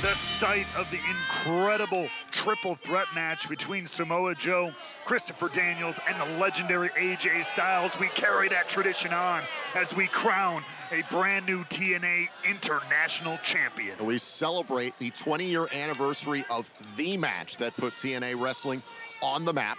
the site of the incredible triple threat match between Samoa Joe, Christopher Daniels, and the legendary AJ Styles. We carry that tradition on as we crown a brand new TNA International Champion. We celebrate the 20-year anniversary of the match that put TNA Wrestling on the map.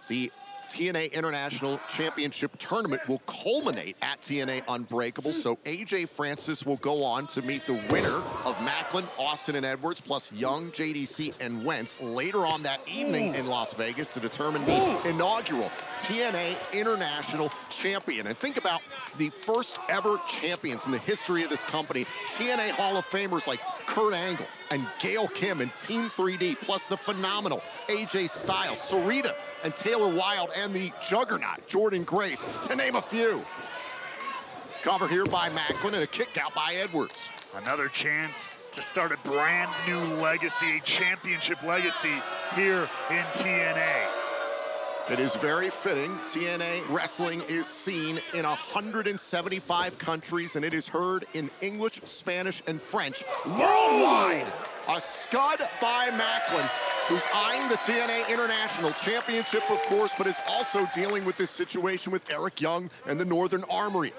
The TNA International Championship Tournament will culminate at TNA Unbreakable, so AJ Francis will go on to meet the winner of Maclin, Austin, and Edwards, plus Young, JDC, and Wentz later on that evening in Las Vegas to determine the inaugural TNA International Champion. And think about the first ever champions in the history of this company, TNA Hall of Famers like Kurt Angle and Gail Kim and Team 3D, plus the phenomenal AJ Styles, Sarita, and Taylor Wilde, and the juggernaut Jordan Grace, to name a few. Covered here by Maclin and a kick out by Edwards. Another chance to start a brand new legacy, a championship legacy here in TNA. It is very fitting. TNA Wrestling is seen in 175 countries, and it is heard in English, Spanish, and French worldwide. A scud by Maclin, who's eyeing the TNA International Championship, of course, but is also dealing with this situation with Eric Young and the Northern Armory.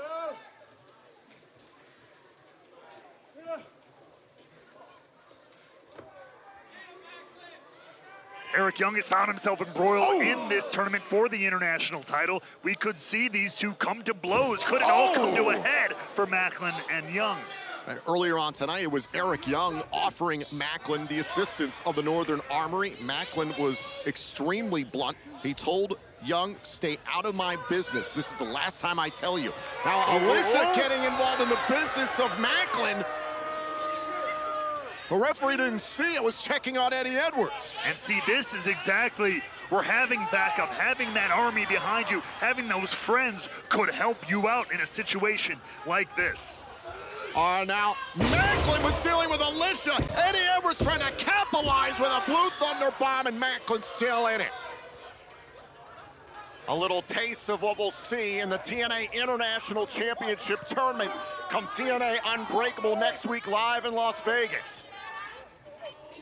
Eric Young has found himself embroiled in this tournament for the international title. We could see these two come to blows. Could it all come to a head for Maclin and Young? And earlier on tonight, it was Eric Young offering Maclin the assistance of the Northern Armory. Maclin was extremely blunt. He told Young, stay out of my business. This is the last time I tell you. Now, Alicia getting involved in the business of Maclin. The referee didn't see it, was checking on Eddie Edwards. And see, this is exactly, we're having backup, having that army behind you, having those friends could help you out in a situation like this. Now, Maclin was dealing with Alicia. Eddie Edwards trying to capitalize with a Blue Thunder bomb, and Maclin still in it. A little taste of what we'll see in the TNA International Championship Tournament come TNA Unbreakable next week live in Las Vegas.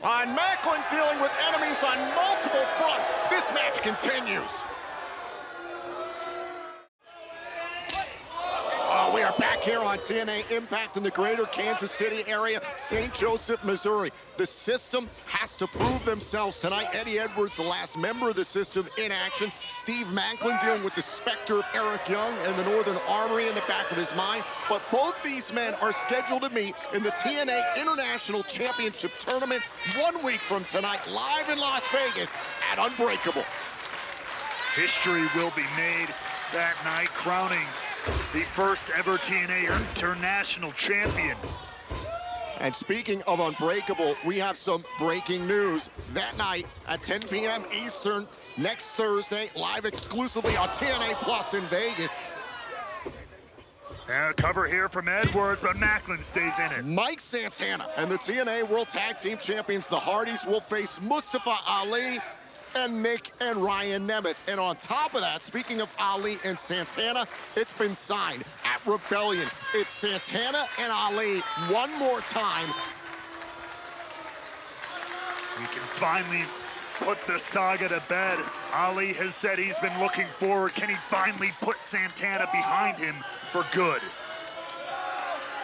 And Maclin dealing with enemies on multiple fronts. This match continues. We are back here on TNA Impact in the greater Kansas City area, St. Joseph, Missouri. The system has to prove themselves tonight. Eddie Edwards, the last member of the system, in action. Steve Maclin dealing with the specter of Eric Young and the Northern Armory in the back of his mind. But both these men are scheduled to meet in the TNA International Championship Tournament 1 week from tonight, live in Las Vegas at Unbreakable. History will be made that night, crowning the first ever TNA International Champion. And speaking of Unbreakable, we have some breaking news. That night at 10 p.m. Eastern, next Thursday, live exclusively on TNA Plus in Vegas. And a cover here from Edwards, but Maclin stays in it. Mike Santana and the TNA World Tag Team Champions, the Hardys, will face Mustafa Ali and Nick and Ryan Nemeth. And on top of that, speaking of Ali and Santana, it's been signed at Rebellion. It's Santana and Ali one more time. We can finally put the saga to bed. Ali has said he's been looking forward. Can he finally put Santana behind him for good?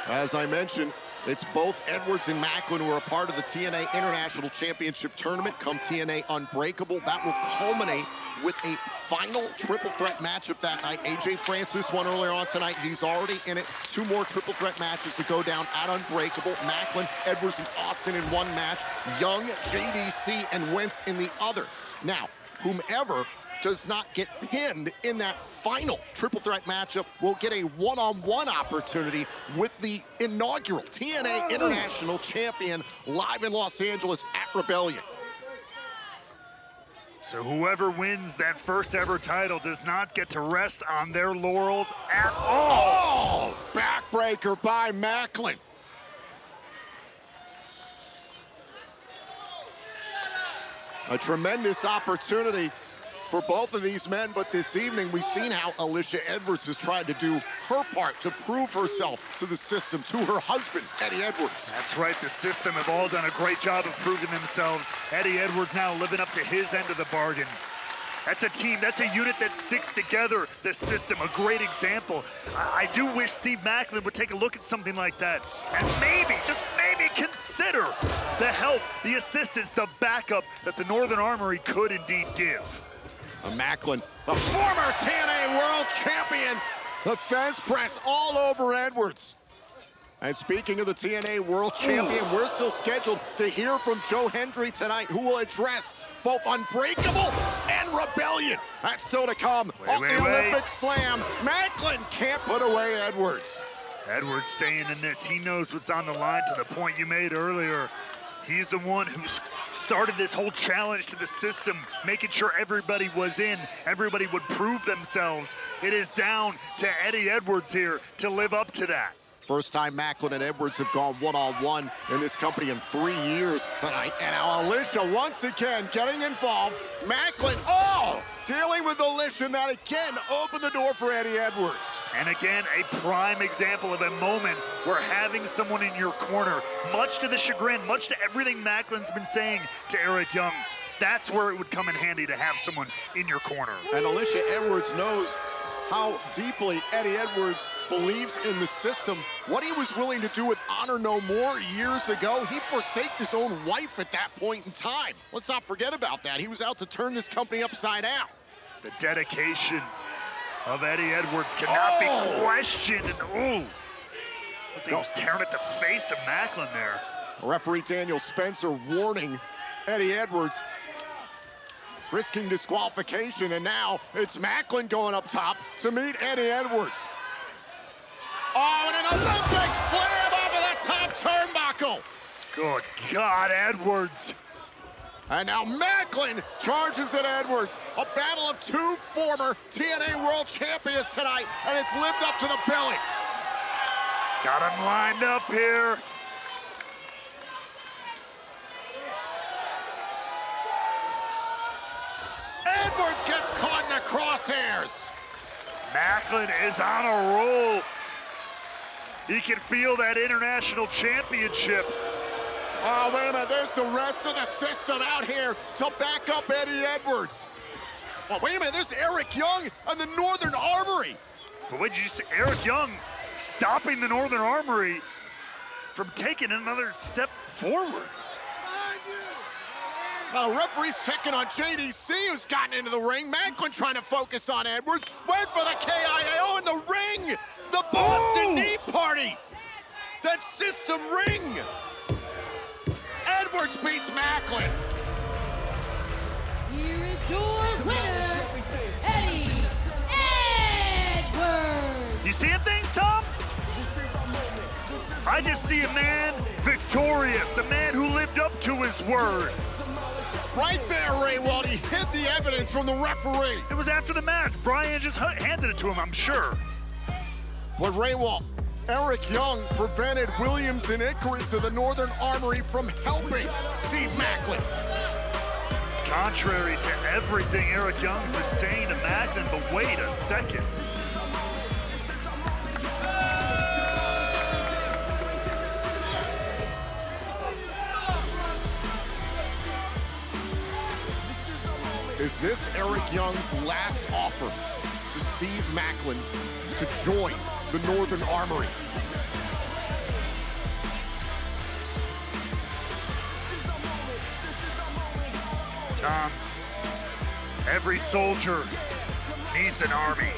As I mentioned, it's both Edwards and Maclin who are a part of the TNA International Championship Tournament come TNA Unbreakable. That will culminate with a final triple threat matchup that night. AJ Francis won earlier on tonight. He's already in it. 2 more triple threat matches to go down at Unbreakable. Maclin, Edwards, and Austin in one match. Young, JDC, and Wentz in the other. Now, whomever does not get pinned in that final triple threat matchup will get a one-on-one opportunity with the inaugural TNA International Champion live in Los Angeles at Rebellion. So whoever wins that first ever title does not get to rest on their laurels at all. Oh, backbreaker by Maclin. A tremendous opportunity for both of these men, but this evening we've seen how Alicia Edwards has tried to do her part to prove herself to the system, to her husband, Eddie Edwards. That's right, the system have all done a great job of proving themselves. Eddie Edwards now living up to his end of the bargain. That's a team, that's a unit that sticks together, the system, a great example. I do wish Steve Maclin would take a look at something like that and maybe, just maybe consider the help, the assistance, the backup that the Northern Armory could indeed give. Maclin, the former TNA World Champion, the fence press all over Edwards. And speaking of the TNA World Champion, we're still scheduled to hear from Joe Hendry tonight, who will address both Unbreakable and Rebellion. That's still to come. Off the Olympic Slam, Maclin can't put away Edwards. Edwards staying in this. He knows what's on the line, to the point you made earlier. He's the one who started this whole challenge to the system, making sure everybody was in, everybody would prove themselves. It is down to Eddie Edwards here to live up to that. First time Maclin and Edwards have gone one-on-one in this company in 3 years tonight. And now Alicia once again getting involved. Maclin, dealing with Alicia, and that again opened the door for Eddie Edwards. And again, a prime example of a moment where having someone in your corner, much to the chagrin, much to everything Maclin's been saying to Eric Young, that's where it would come in handy to have someone in your corner. And Alicia Edwards knows how deeply Eddie Edwards believes in the system. What he was willing to do with Honor No More years ago, he forsaked his own wife at that point in time. Let's not forget about that. He was out to turn this company upside down. The dedication of Eddie Edwards cannot be questioned. And he was tearing at the face of Maclin there. Referee Daniel Spencer warning Eddie Edwards, risking disqualification, and now it's Maclin going up top to meet Eddie Edwards. And an Olympic slam off of the top turnbuckle. Good God, Edwards. And now Maclin charges at Edwards. A battle of two former TNA World Champions tonight, and it's lived up to the billing. Got him lined up here. Edwards gets caught in the crosshairs. Maclin is on a roll. He can feel that international championship. Oh, wait a minute, there's the rest of the system out here to back up Eddie Edwards. Oh, wait a minute, there's Eric Young and the Northern Armory. But what did you say? Eric Young stopping the Northern Armory from taking another step forward. Now, the referee's checking on JDC, who's gotten into the ring. Maclin trying to focus on Edwards. Wait for the KIO in the ring. The Boston Knee Party. That system ring. Edwards beats Maclin. Here is your winner, Eddie Edwards. You seeing things, Tom? I just see a man victorious, a man who lived up to his word. Right there, Ray Wald. He hid the evidence from the referee. It was after the match. Brian just handed it to him, I'm sure. But Ray Wald, Eric Young prevented Williams and Icarus of the Northern Armory from helping Steve Maclin. Contrary to everything Eric Young's been saying to Maclin, but wait a second. Is this Eric Young's last offer to Steve Maclin to join the Northern Armory? Tom, every soldier needs an army.